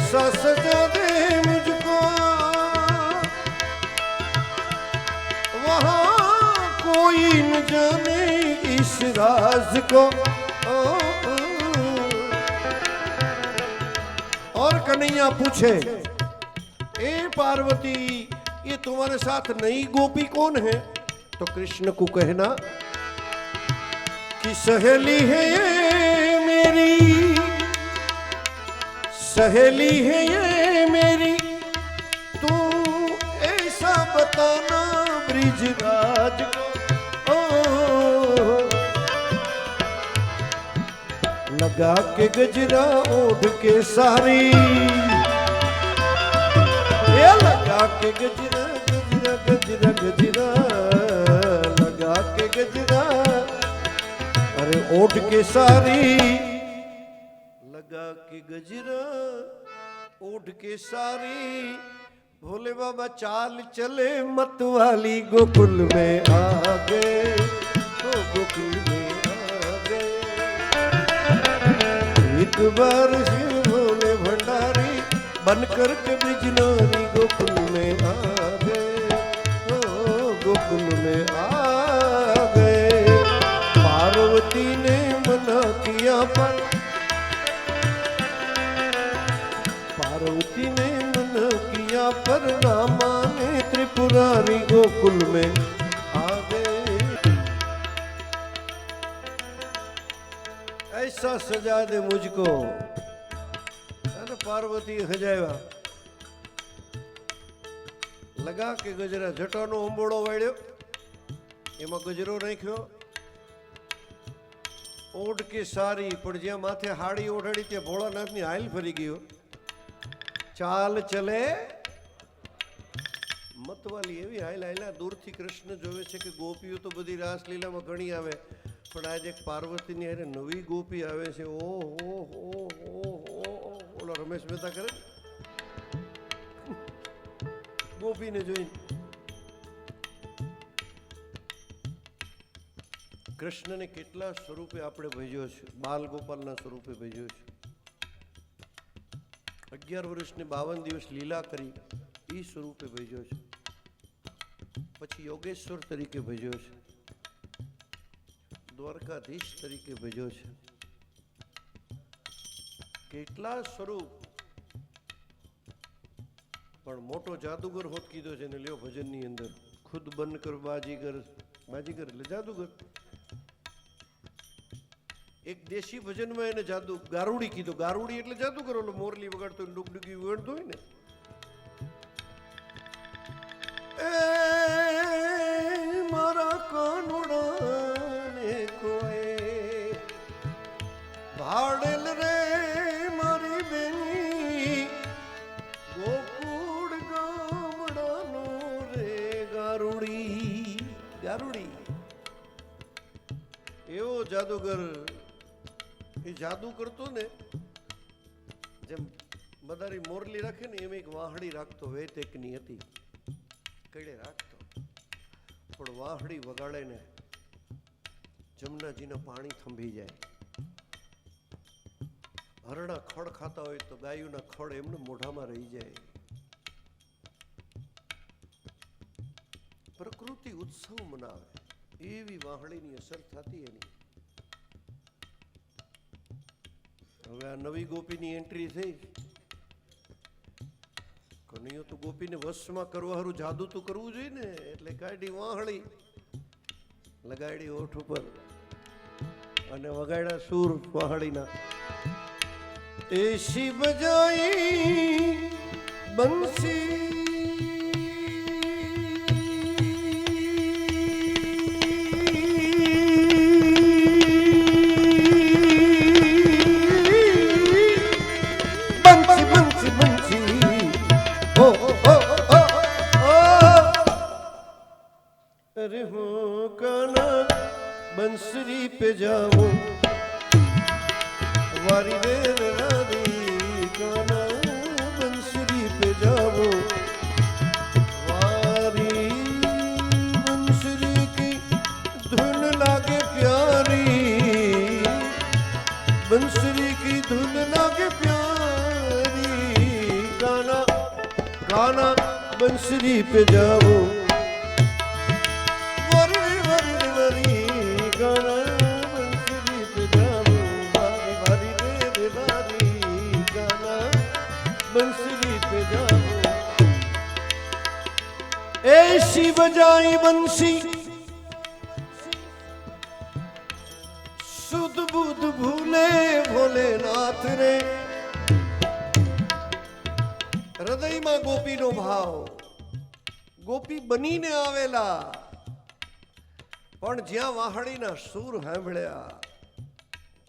ऐसा सजा दे मुझको वहाँ कोई न जाने इस राज को। और कन्हैया पूछे, ए पार्वती ये तुम्हारे साथ नई गोपी कौन है? तो कृष्ण को कहना कि सहेली है ये मेरी, सहेली है ये मेरी, तू ऐसा बताना ब्रिजराज को। लगा के गजरा ओढ़ के सारी, ये लगा के गजरा गजरा गजरा गजरा, लगा के गजरा अरे ओढ़ के सारी, लगा के गजरा ओढ़ के सारी, भोले बाबा चाल चले मतवाली गोकुल में आ गए, तो गोकुल में आ गए। एक बार शिव भोले भंडारी बनकर के बिजनौरी गोकुल में आ गए, तो गोकुल में आ गए। पार्वती ने मना किया पर, पार्वती ने मना किया पर रामा ने त्रिपुरारी गोकुल में आ गए। ऐसा सजा दे मुझको। अरे पार्वती हजाया लगा के गजरा जटानो अंबोड़ो वाळ्यो, एमां गजरो नाख्यो, ओढ़ के सारी पण ज्यां माथे हाड़ी ओढ़ाड़ी त्या भोळानाथनी हाल फरी गयो। चाल चले मतवाली एवी हाल हाल्या, दूरथी कृष्ण जोवे छे के गोपीओ तो बधी रासलीलामां घणी आवे, पण आज एक पार्वतीनी हारे नवी गोपी आवे छे। ओ हो हो हो, ओला रमेश मेहता करे गोपीने जोईने कृष्णने કેટલા સ્વરૂપે આપણે ભજ્યો છે, બાલ ગોપાલના સ્વરૂપે ભજ્યો છે। 11 વર્ષને 52 દિવસ લીલા કરી એ સ્વરૂપે ભજ્યો છે। પછી યોગેશ્વર તરીકે ભજ્યો છે, દ્વારકાધીશ તરીકે ભજ્યો છે। કેટલા સ્વરૂપ, પણ મોટો જાદુગર હોત કીધો છે ને લ્યો ભજનની અંદર, ખુદ બન કર બાજીગર, બાજીગર એટલે જાદુગર। એક દેશી ભજનમાં એને જાદુ ગારુડી કીધો, ગારુડી એટલે જાદુગર, ઓલો મોરલી વગાડતો ડુગડુગી વગાડતો હોય ને। એ મારા કાનુડાને કોએ ભાડેલ રે મારી બેની, ગોકુળ ગામડાનો રે ગારુડી, ગારુડી એવો જાદુગર। એ જાદુ કરતો ને, જેમ બધારી મોરલી રાખે ને એમ એક વાહડી રાખતો, વેતેકની હતી, કડે રાખતો, પણ વાહડી વગાડે ને જમનાજીના પાણી થંભી જાય। હરણા ખડ ખાતા હોય તો ગાયોના ખડ એમને મોઢામાં રહી જાય। પ્રકૃતિ ઉત્સવ મનાવે એવી વાહડીની અસર થતી એની। હવે આ નવી ગોપીની એન્ટ્રી થઈ, કનૈયો તો ગોપીને વશમાં કરવા હારું જાદુ તો કરવું જોઈએ ને, એટલે કાઢી વાહડી, લગાડી હોઠ ઉપર અને વગાડ્યા સૂર વાહડીના। એસી બજાઈ બંસી बंसरी पे जाऊं वारी वेर राधी काना, बंसरी पे जाऊं वारी, बंसरी की धुन लागे प्यारी, बंसरी की धुन लागे प्यारी। गाना बंसरी पे जाओ वरी वरी वरी गाना बंसरी पे जाओ वारी वारी रे वारी गाना बंसरी पे जाओ ऐसी बजाई बंसी सुध बुध भूले भोलेनाथ रे હૃદયમાં ગોપીનો ભાવ ગોપી બનીને આવેલા પણ જ્યાં વાહડીના સૂર સાંભળ્યા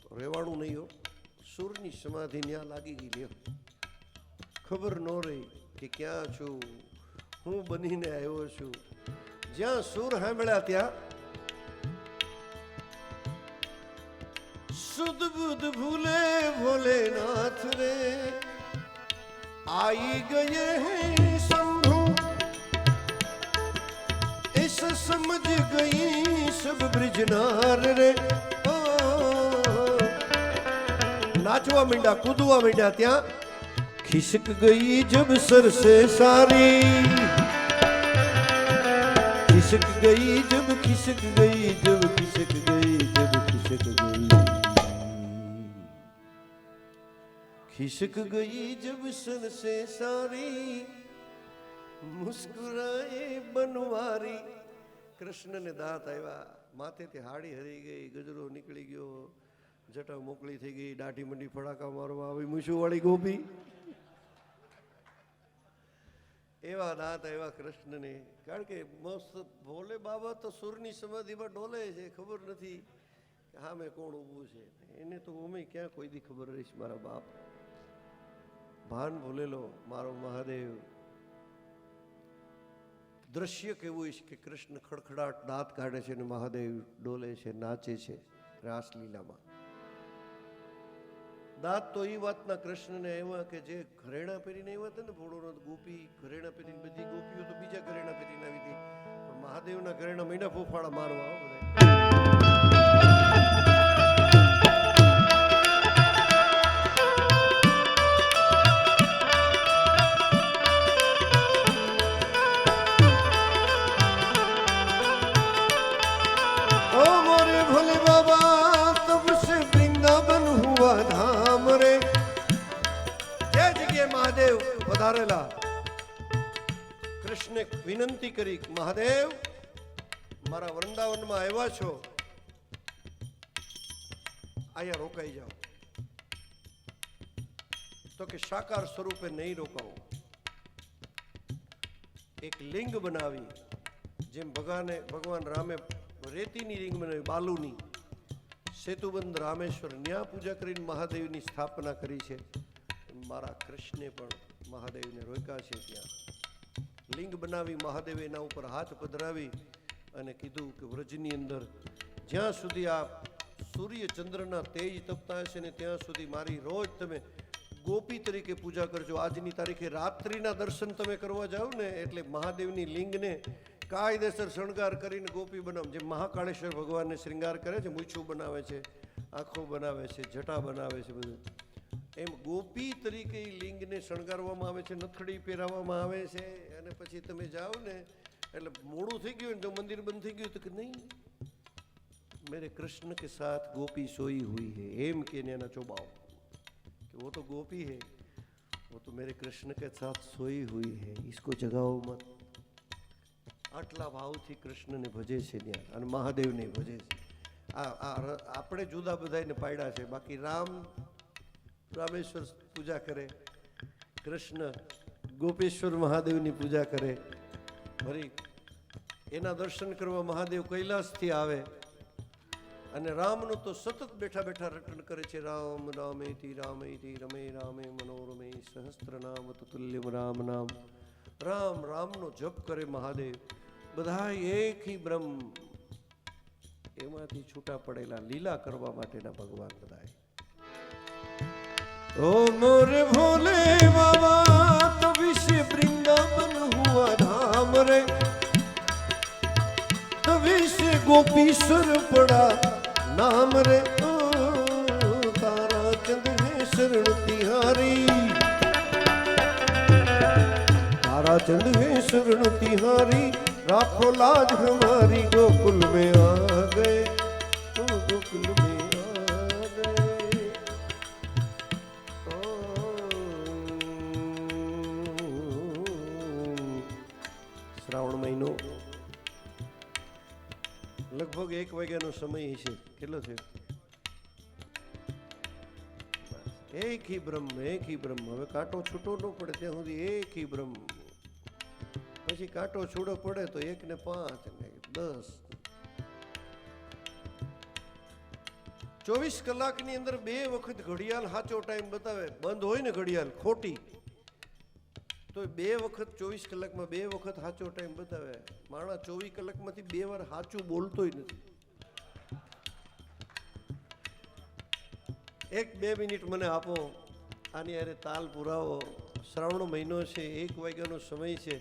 તો રહેવાનું નહીં હો સૂરની સમાધિ ત્યાં લાગી ગઈ લ્યો ખબર ન રહી કે ક્યાં છું હું બનીને આવ્યો છું જ્યાં સૂર સાંભળ્યા ત્યાં सुध बुध भूले भोलेनाथ रे आई गए हैं शंभु ऐसा समझ गई सब ब्रिजनार रे नाचवा मींडा कूदवा मींडा त्या खिसक गई जब सर से सारी खिसक गई जब खिसक गई जब खिसक गई जब खिसक गई खिसक गई जब सन से सारी मुस्कुराए बनवारी कृष्ण ने दांत आया माथे ते हाड़ी हरी गई गजरो निकली गयो जटा मोकली थी गई दाढ़ी मंडी फड़ाका मारवा आई मूछू वाली गोपी एवा दांत आया कृष्ण ने कारण के मस्त भोले बाबा तो सूरनी समाधि में डोले है खबर नहीं हाँ मैं कौन ऊभू है એને તો અમે ક્યાં કોઈ દી ખબર રહીશ મારા બાપ ભાન ભૂલેલો મારો મહાદેવ દ્રશ્ય કેવું છે કે કૃષ્ણ ખડખડાટ દાંત કાઢે છે અને મહાદેવ ડોલે છે નાચે છે રાસલીલામાં દાંત તો એ વાતના કૃષ્ણને આવ્યા કે જે ઘરેણા પહેરીને આવ્યા હતા ને ભોળોનો ગોપી ઘરેણા પહેરીને બધી ગોપીઓ તો બીજા ઘરેણા પહેરીને આવી હતી પણ મહાદેવના ઘરેણા મહિના ફોફાડા મારવા મહાદેવ પધારેલા કૃષ્ણે વિનંતી કરી મહાદેવ મારા વૃંદાવનમાં આવ્યા છો અહીંયા રોકાઈ જાઓ તો કે સાકાર સ્વરૂપે નહીં રોકાવો એક લિંગ બનાવી જેમ ભગવાન રામે રેતીની લિંગ બનાવી બાલુની સેતુબંધ રામેશ્વર ન્યા પૂજા કરીને મહાદેવની સ્થાપના કરી છે મારા કૃષ્ણે પણ મહાદેવને રોક્યા છે ત્યાં લિંગ બનાવી મહાદેવે એના ઉપર હાથ પધરાવી અને કીધું કે વ્રજની અંદર જ્યાં સુધી આ સૂર્ય ચંદ્રના તેજ તપતા હશે ને ત્યાં સુધી મારી રોજ તમે ગોપી તરીકે પૂજા કરજો આજની તારીખે રાત્રિના દર્શન તમે કરવા જાઓ ને એટલે મહાદેવની લિંગને કાયદેસર શણગાર કરીને ગોપી બનાવ જે મહાકાળેશ્વર ભગવાનને શ્રૃંગાર કરે છે મૂછું બનાવે છે આંખો બનાવે છે જટા બનાવે છે બધું એમ ગોપી તરીકે લિંગને શણગારવામાં આવે છે નથડી પહેરાવવામાં આવે છે અને પછી તમે જાઓ ને એટલે મોડું થઈ ગયું તો મંદિર બંધ થઈ ગયું તો કે નહીં मेरे कृष्ण के साथ गोपी सोई हुई है एम के ना चौबाओ कि वो तो गोपी है वो तो मेरे कृष्ण के साथ सोई हुई है इसको जगाओ मत आटला भावथी कृष्ण ने भजे છે ત્યાં અને મહાદેવ ને ભજે છે આપણે જુદા બધાને પાડ્યા છે બાકી રામેશ્વર પૂજા કરે કૃષ્ણ ગોપેશ્વર મહાદેવની પૂજા કરે ફરી એના દર્શન કરવા મહાદેવ કૈલાસથી આવે અને રામનું તો સતત બેઠા બેઠા રટણ કરે છે રામ રામેતિ રામેતિ રમે રામે મનોરમે સહસ્ત્ર નામ તુલ્યમ રામ નામ રામ રામનો જપ કરે મહાદેવ બધા એક ही બ્રહ્મ એમાંથી છૂટા પડેલા લીલા કરવા માટેના ભગવાન બધા ओ मोरे भोले बाबा तभी से वृंदावन हुआ धाम रे तभी से गोपीश्वर पड़ा नाम रे ओ तारा चंद है शरण तिहारी राजचंद है शरण तिहारी, राखो लाज हमारी, गोकुल में आ गए, गोकुल में आ गए। श्रावण महीनो लगभग 1 વાગ્યાનો સમય છે। કેટલો છે? એક ही બ્રહ્મ, એક ही બ્રહ્મ। હવે કાંટો છૂટો ન પડે ત્યાં સુધી એક ही બ્રહ્મ। પછી કાંટો છૂટો પડે તો 1 ને 5 ને 10। 24 કલાકની અંદર 2 વખત ઘડિયાળ સાચો ટાઈમ બતાવે। બંધ હોય ને ઘડિયાળ ખોટી તો 2 વખત 24 કલાકમાં 2 વખત સાચો ટાઈમ બતાવે। માણસ 24 કલાકમાંથી 2 વાર સાચું બોલતોય નથી। 1-2 મિનિટ મને આપો, આની અરે તાલ પુરાવો। શ્રાવણ મહિનો છે, 1 વાગ્યાનો સમય છે।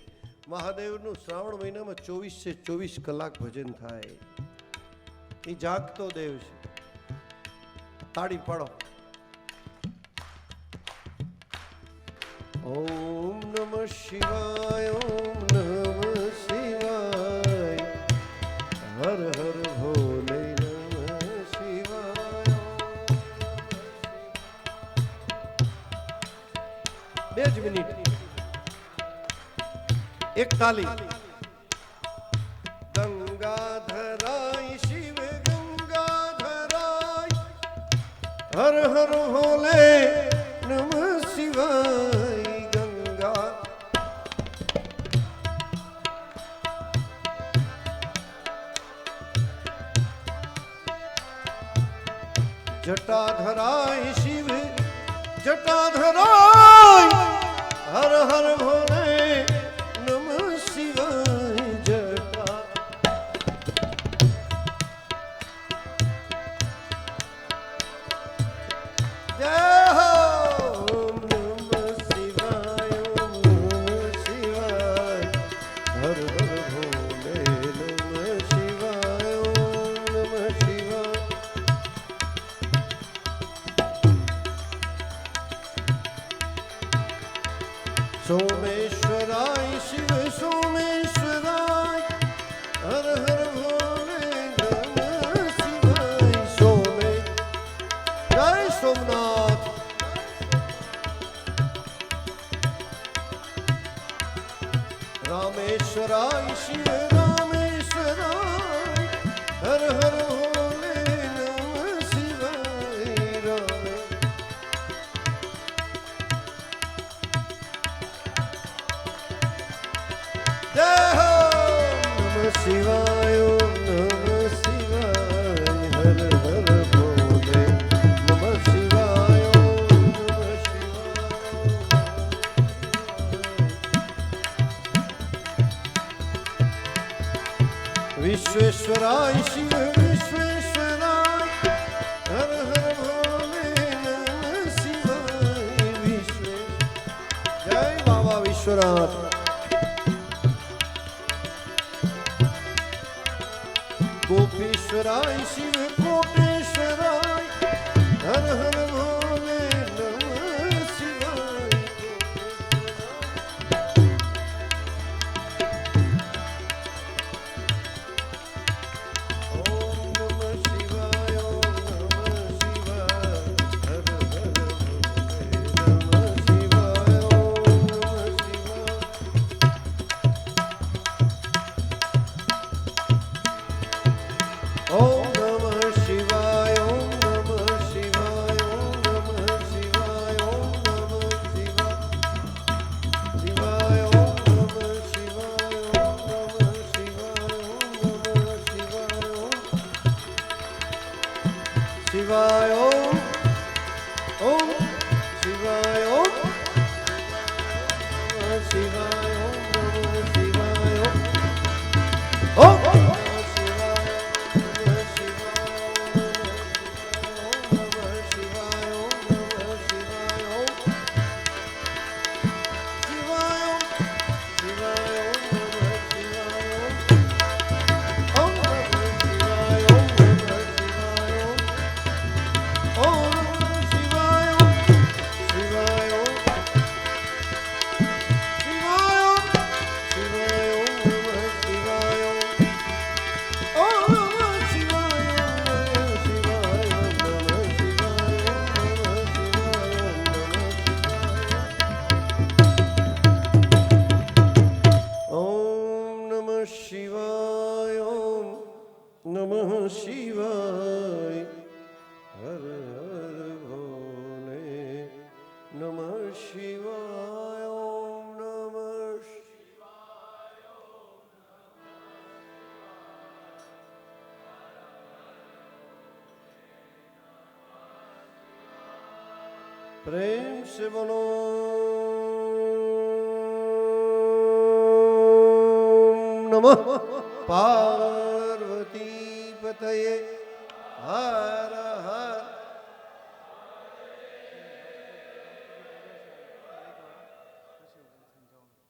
મહાદેવનું શ્રાવણ મહિનામાં 24 से 24 કલાક ભજન થાય। એ જાગતો દેવ છે। તાળી પાડો। ઓમ નમઃ શિવાય, ઓમ નમઃ શિવાય, હર હર ભોલે નમઃ શિવાય। 2 મિનિટ, એક તાલી। ગંગાધરાય શિવ ગંગાધરાય, હર હર ભોલે નમઃ શિવાય। ગંગા જટાધરાય શિવ જટાધરાય, હર હર ભોલે નમઃ શિવાય। જટા જય હો। ઓમ નમઃ શિવાય, ઓમ નમઃ શિવાય, હર હર ભોલે નમઃ શિવાય। ઓમ નમઃ શિવાય। सोमेश्वराय शिव सोमेश्वराय, हर हर भोले नमः शिवाय। सोमे जय सोमनाथ। रामेश्वराय शिव रामेश्वराय, हर हर भोले नमः शिवाय। रामे जय हो। नमः शिवाय, ओम नमः शिवाय, हर हर भोले नमः शिवाय। ओम नमः शिवाय। विश्वेश्वराय शिव विश्वेश्वराय, हर हर भोले नमः शिवाय। जय बाबा विश्वनाथ। गोपीश्वराय शिव कोटेश्वराय, हर हर भोले नमः शिवाय। ओम नमः शिवाय, ओम नमः शिवाय, हर हर भोले नमः शिवाय। ओम नमः शिवाय। ओम नमः शिवाय, ओम नमः शिवाय, ओम नमः शिवाय, ओम नमः शिवाय। शिवाय ओम नमः शिवाय, ओम नमः शिवाय, ओम नमः शिवाय। शिवाय ओम शिवाय, ओम नमः शिवाय, ओम नमः शिवाय। ओम शिवाय। प्रेम से बोलो नमः पार्वती पतये हर